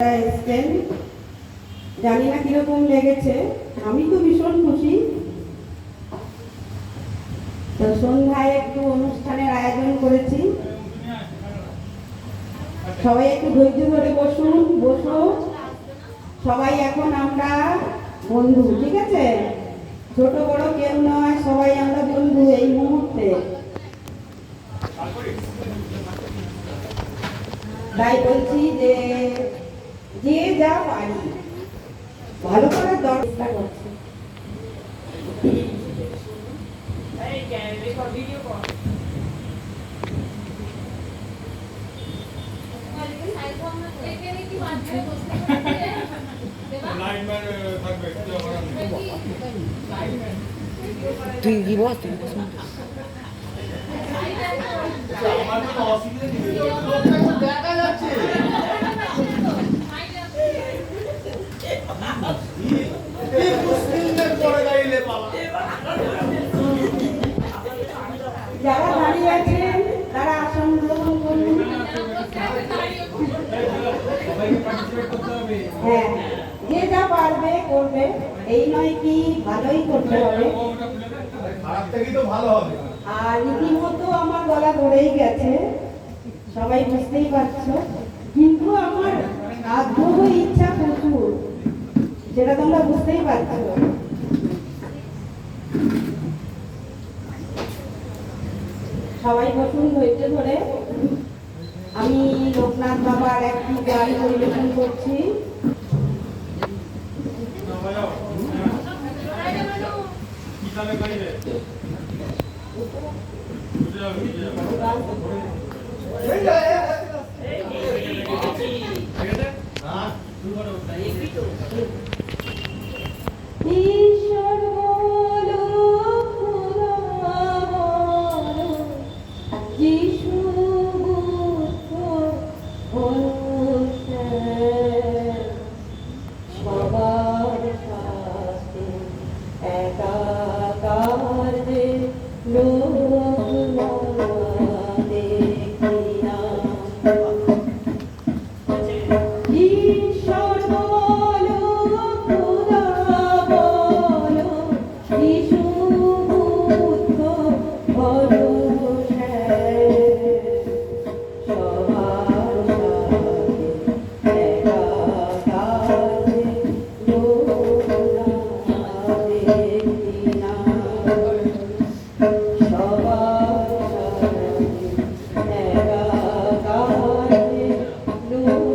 এসছেন, জানি না কিরকম লেগেছে। আমি তো ভীষণ খুশি। তো সন্ধ্যায় একটু অনুষ্ঠানের আয়োজন করেছি, সবাই একটু ধৈর্য ধরে বসুন। বসো সবাই, এখন আমরা বন্ধু, ঠিক আছে? ছোট বড় কেউ নয়, সবাই আমরা বন্ধু এই মুহূর্তে। তাই বলছি যে যে যা পারি ভালো করার দরকার করছে। তুই কি বল দেখা যাচ্ছে যারা দাঁড়িয়ে আছেন তারা আসন গ্রহণ করুন। হ্যাঁ, যে যা পারবে করবে, এই নয় কি ভালোই করতে হবে। আর রীতিমতো আমার গলা ধরেই গেছে, সবাই বুঝতেই পারছো, কিন্তু আমার আগ্রহ ইচ্ছা প্রচুর, সেটা তোমরা বুঝতেই পারছো। সবাই বসুন ধৈর্য ধরে। আমি লোকনাথ বাবার একটি গান পরিবেশন করছি। ঈশ্বর বলো খোদা বলো, যিশু বুদ্ধ অনুষ্ঠান, সবার সাথে একাকার যে লোক ঈশ্বর বলো খোদা বলো, যিশু বুদ্ধ ভরসা, সবার সাথে একাকার যে লোক দেখি না, সবার সাথে একাকার যে লোক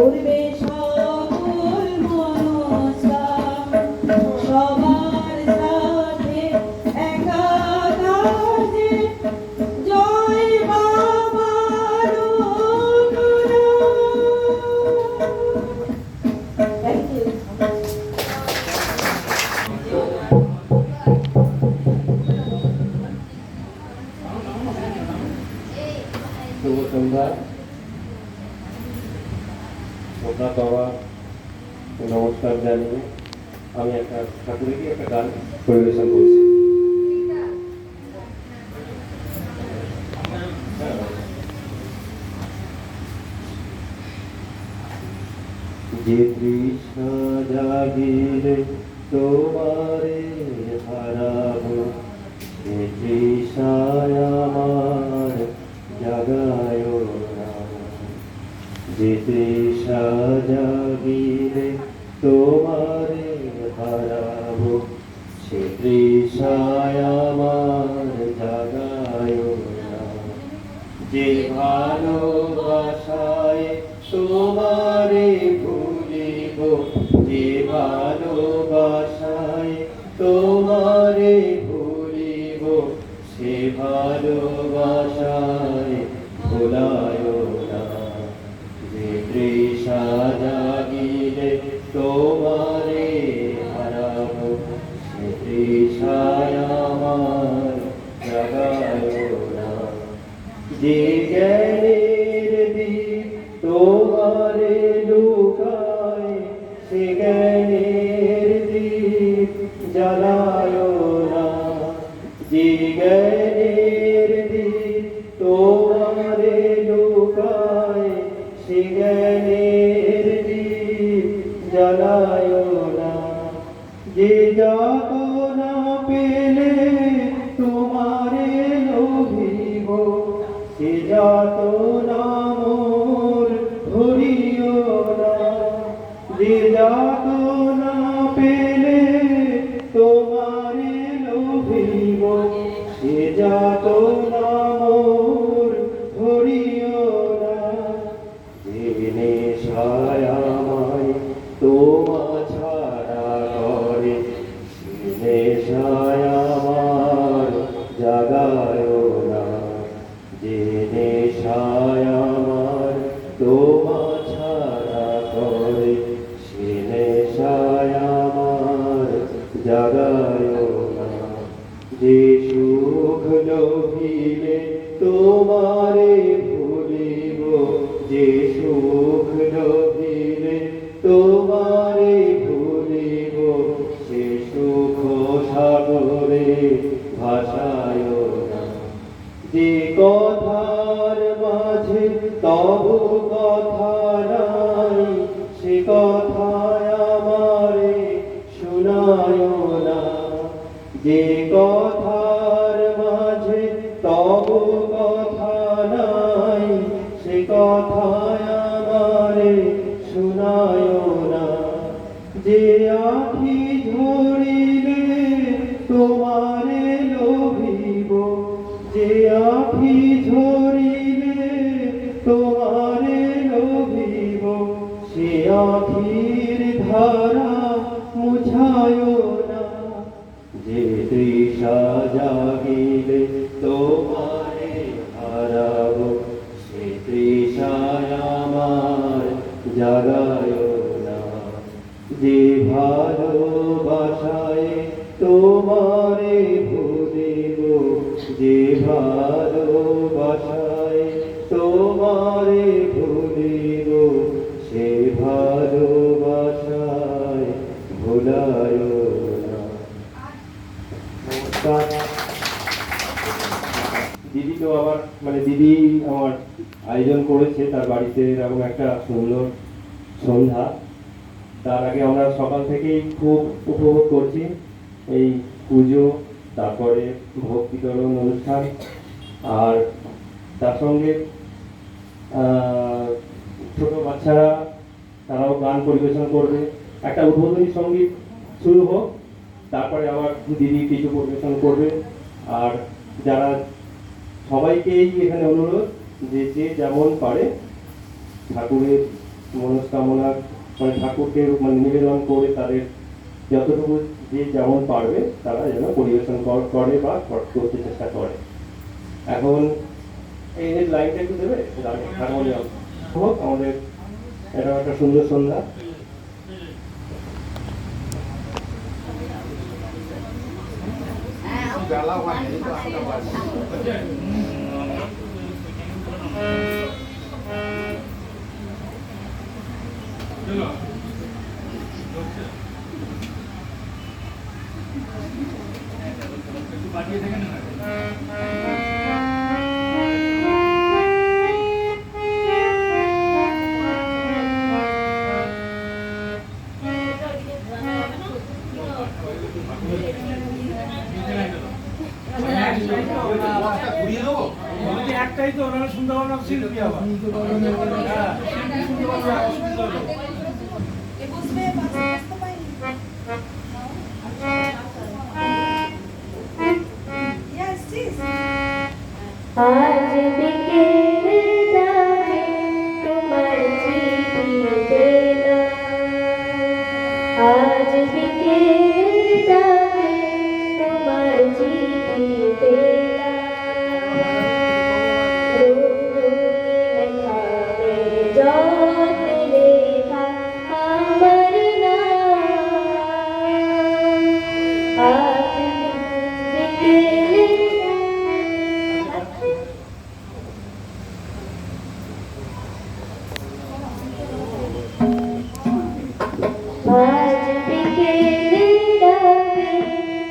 করবে সকল মনস্কাম সবার সাথে একাকারে জয় বাবার থ্যাংক ইউ। শুভ সন্ধ্যা। সন্ধ্যা বাবা নমস্কার জানিয়ে আমি একটা ঠাকুরকে একটা গান পরিবেশন করছি। যে তৃষ্ণা জাগিলে তোমারে হারাবো, সে তৃষায় আমার জাগায় না। যে তৃষা জাগিলে তোমারে হারাবো, সে তৃষায় আমার জাগায় না। যে ভালোবাসায় তোমারে ভুলিব, যে ভালোবাসায় তোমারে ভুলিব, সে ভালোবাসায় ভুলায় না। যে তৃষা জাগিলে তোমারে হারাবো, সে তৃষায় আমার জাগায় না। যে জ্ঞানের দীপ তোমারে লুকায়, সে জ্ঞানের দীপ জ্বালায় না। যে জ্ঞানের দীপ তোমারে লুকায়, সে জ্ঞানের দীপ জ্বালায় না। যে যাতনা পেলে তোমারে লোভিব, সে যাতনা মোর ধরিও না। যে যাতনা পেলে তোমারে লোভিব, সে যাতনা মোর ধরিও না। যে নেশায় আমায় তোমা ছাড়া করে, সে নেশায় আমার জাগায় না। যে নেশায় আমার তোমা ছাড়া করে, সে নেশায় আমার জাগায় না। যে সুখ লোভিলে তোমারে ভুলিব, যে সুখ লোভিলে তোমারে ভুলিব, সে সুখ সাগরে ভাসায় না। যে কথার মাঝে তব কথা নাই, সে কথায় আমারে শোনায় না। যে কথার মাঝে তব কথা নাই, সে কথায় আমারে শোনায় না। যে আখি ঝরিলে তোমারে লোভিব, যে আখি ঝরিলে তোমারে লোভিব, সে আখির ধারা মুছায় না। যে তৃষা জাগিলে তোমারে হারাবো, সে তৃষায় আমার জাগায় না। যে ভালোবাসায় তোমারে ভুলিব, যে ভালোবাসায় তোমারে ভুলিব, সে ভালোবাসায় ভুলায় না। নমস্কার। দিদি তো আমার দিদি আমার আয়োজন করেছে তার বাড়িতে এরকম একটা সুন্দর সন্ধ্যা। তার আগে আমরা সকাল থেকেই খুব উপভোগ করছি এই পুজো, তারপরে ভোগ বিতরণ অনুষ্ঠান, আর তার সঙ্গে ছোট বাচ্চারা তারাও গান পরিবেশন করবে। একটা উদ্বোধনী সঙ্গীত শুরু হোক, তারপরে আবার দিদি কিছু পরিবেশন করবে। আর যারা সবাইকেই এখানে অনুরোধ যে যে যেমন পারে ঠাকুরের মনস্কামনা মানে ঠাকুরকে মানে নিবেদন করে তাদের যতটুকু যে যেমন পারবে তারা যেন পরিবেশন করে বা করতে চেষ্টা করে। এখন এই লাইনটা একটু দেবে হারমোনিয়াম হোক আমাদের, এটা একটা সুন্দর সন্ধ্যা। একটাই তো ওনারা শুনতে পারবো না, শিল্পী আবার आज बिकेले जाके तुम्हार चिट्ठी देना, आज बिकेले जाके तुम्हार चिट्ठी देना, रोज लिखावे जात लेखा हमर नाम, आज बिकेले आज बिकेले डाके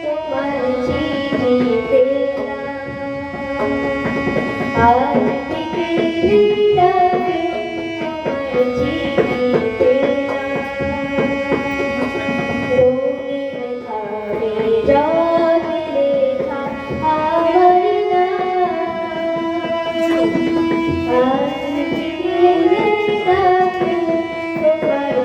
तुम्हार चिट्ठी देना, आज बिकेले डाके तुम्हार चिट्ठी देना, रंगीन धागे जात लेखा हमर नाम, आज बिकेले डाके तुम्हार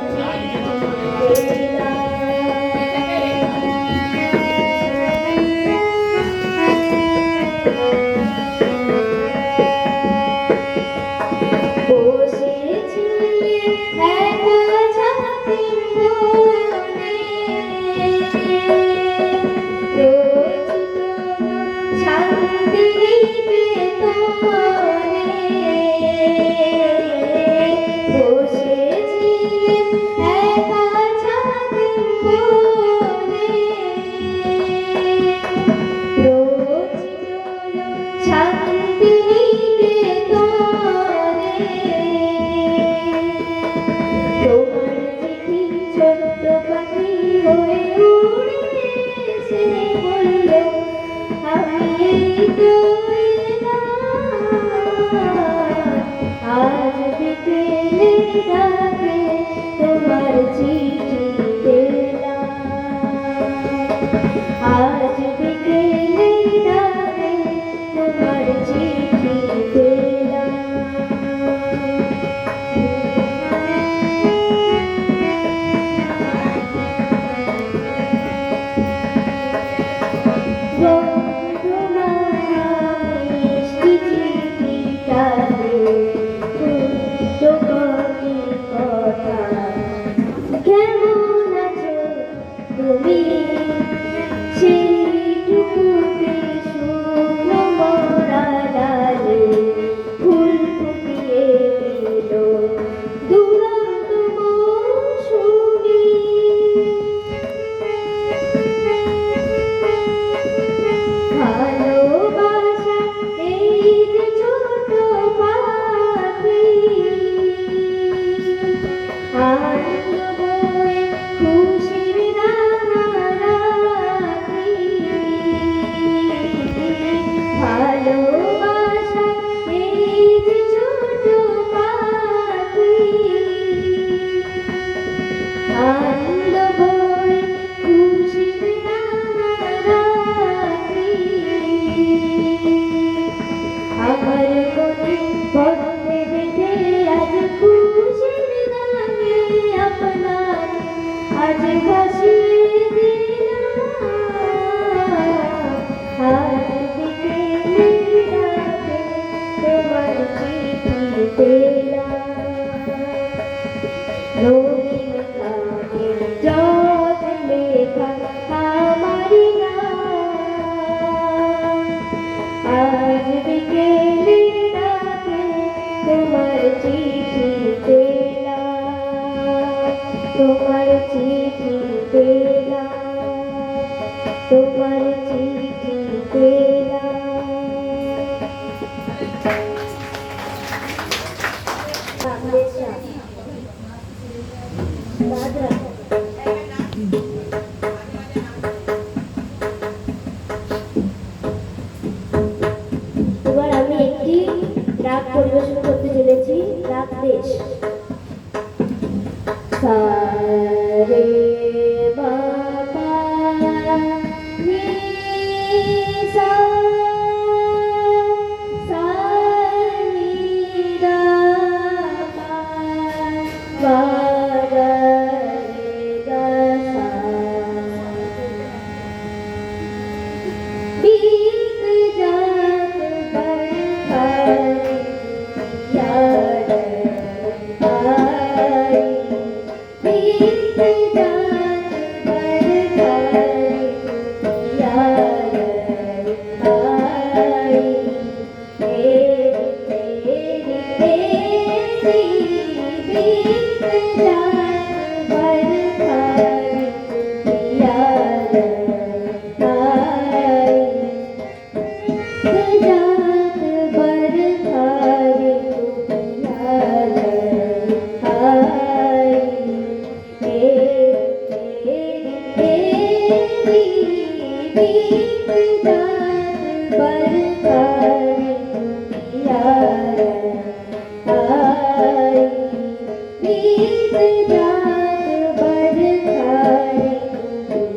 आज बिकेले डाके तुम्हार चिट्ठी देना, आज बिकेले डाके तुम्हार चिट्ठी देना, কেমন আছো তুমি সেইটুকুতে শুকনো মরা ডালে ফুল ফুটিয়ে দিল দুরন্ত মৌসুমী, ভালোবাসা এই যে ছোট পাখি, আনন্দ বয়ে খুশির রাঙারাখি, ভালোবাসা এই যে ছোট পাখি, আনন্দ বয়ে খুশির রাঙারাখি, আমার মনে বন্ধে বেঁধে আজ খুশির গানে আপনার আজ ভাসিয়ে দিলাম, আজ বিকেলে ডাকে তোমার চিঠি পেলাম। লেখা আমার নাম। আজ বিকেলে ডাকে তোমার চিঠি পেলাম, তোমার চিঠি পেলাম, তোমার চিঠি পেলাম। এবার আমি একটি রাগ পরিবেশন করতে চলেছি, রাগ দেশ। সা রে মা পা রে সা, সা নি দা পা, পা রে গা সা। बीत जात बरसात याद आई, बीत जात बरसात याद आई। तेरी तेरी तेरी बीत जात बरसात याद आई। जात बरसारी याद आई। तेरी तेरी बीत जात बरसारी याद आई। बीत जात बरसारी याद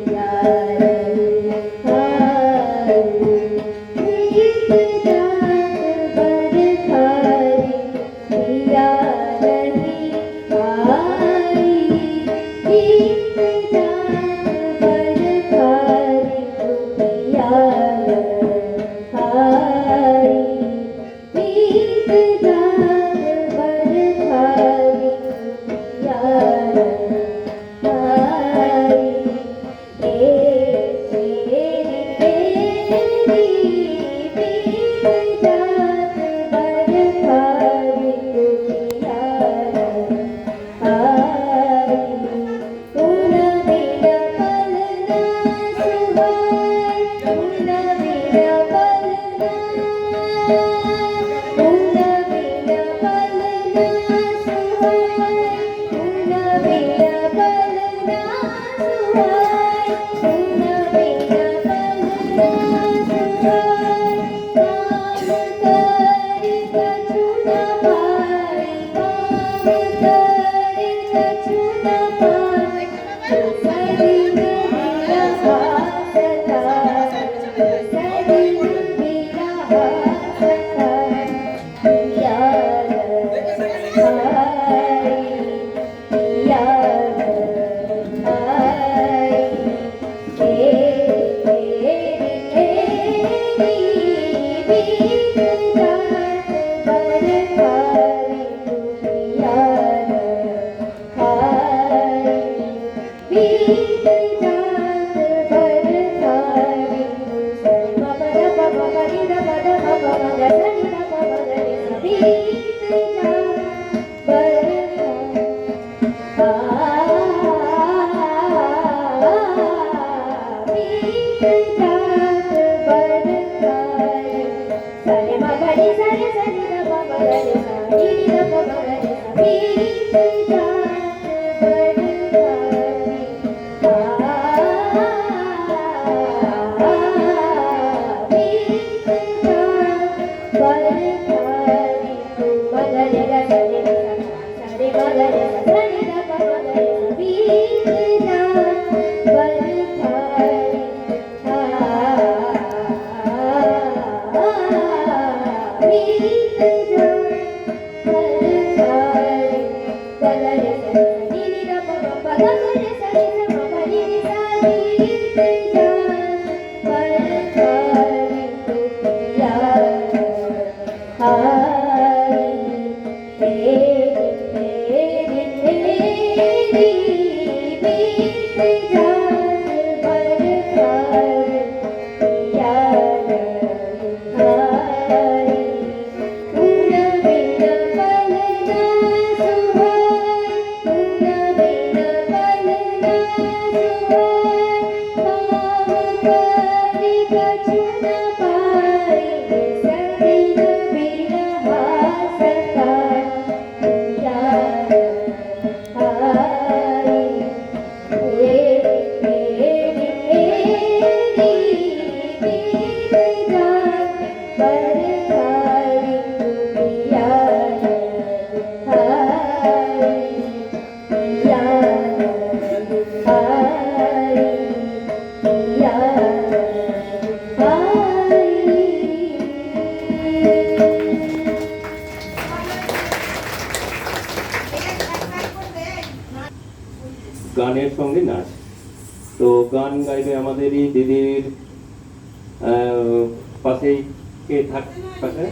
গানের সঙ্গে নাচ। তো গান গাইবে আমাদেরই দিদির পাশেই কে পাশে,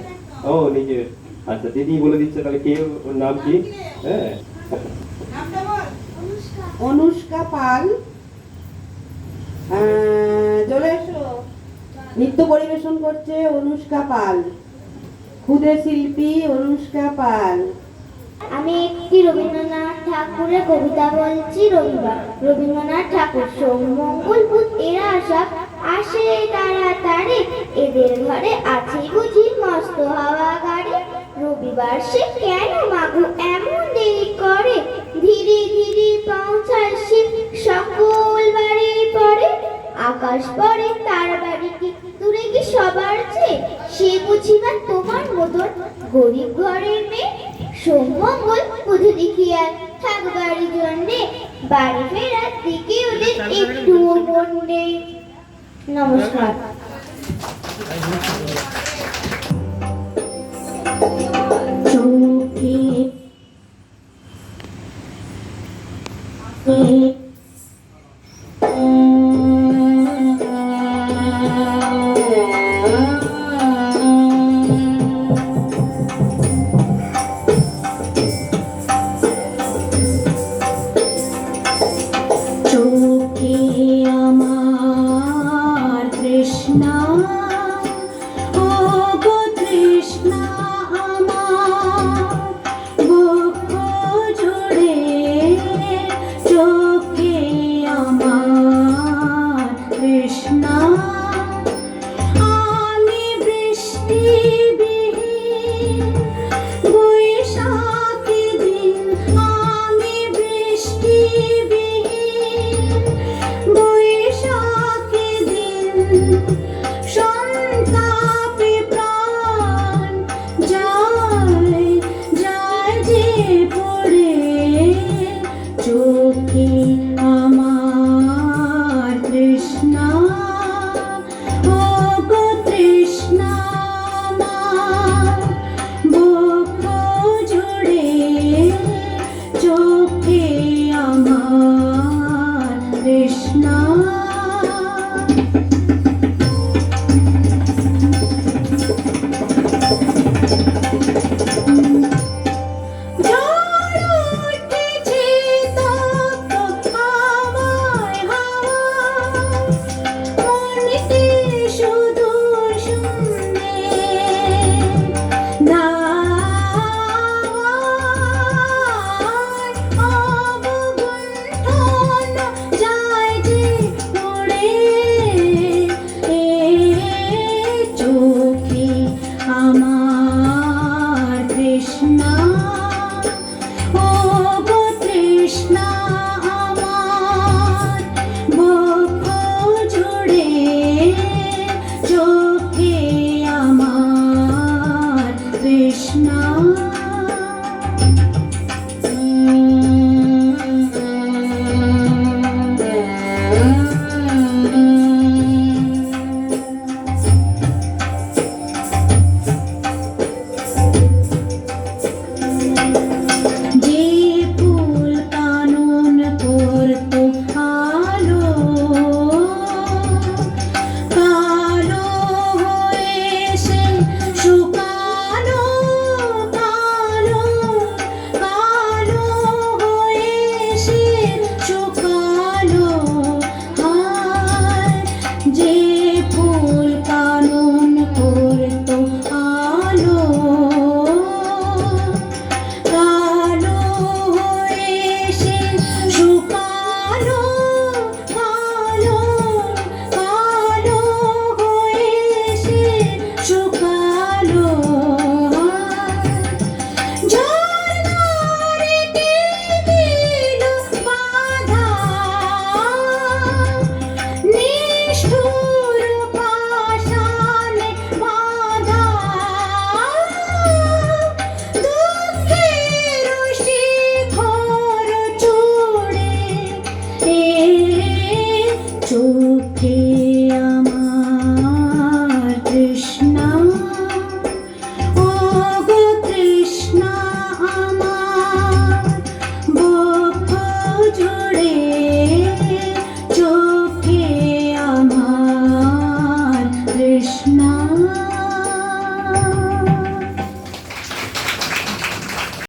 ও নিজের, আচ্ছা দিদি বলে দিচ্ছে তাহলে কে, ওর নাম কি? হ্যাঁ, অনুষ্কা পাল, চলে এসো। নৃত্য পরিবেশন করছে অনুষ্কা পাল, ক্ষুদে শিল্পী অনুষ্কা পাল। আমি একটি রবীন্দ্রনাথ ঠাকুরের কবিতা বলছি। রবিবার, রবীন্দ্রনাথ ঠাকুর। সোম মঙ্গল বুধ এরা সব আসে তাড়াতাড়ি, এদের ঘরে আছে বুঝি মস্ত হাওয়া গাড়ি। রবিবার সে কেন মাগো এমন দেরি করে, ধীরে ধীরে পৌঁছায় সে সকল বাড়ির পরে। আকাশ পড়ে তার বাড়ি কি দূরে কি সবার চেয়ে, সে বুঝিবা তোমার মতন গরিব ঘরের মেয়ে। সোম মঙ্গল বুধ দেখিয়া থাকবারই জন্যে, বাড়ি ফেরার দিকে ওদের একটু মন নেই। নমস্কার। চোখে চোখে আমার তৃষ্ণা, ও গো তৃষ্ণা আমার বুক জুড়ে। চোখে আমার তৃষ্ণা, আমি বৃষ্টি বিহীন বৈশাখী দিন, আমি বৃষ্টি বিহীন বৈশাখী দিন। সন্তাপে প্রাণ যায় যায় যে পড়ে, চোখে আমার তৃষ্ণা, ও গো তৃষ্ণা আমার বুক জুড়ে। চোখে আমার তৃষ্ণা।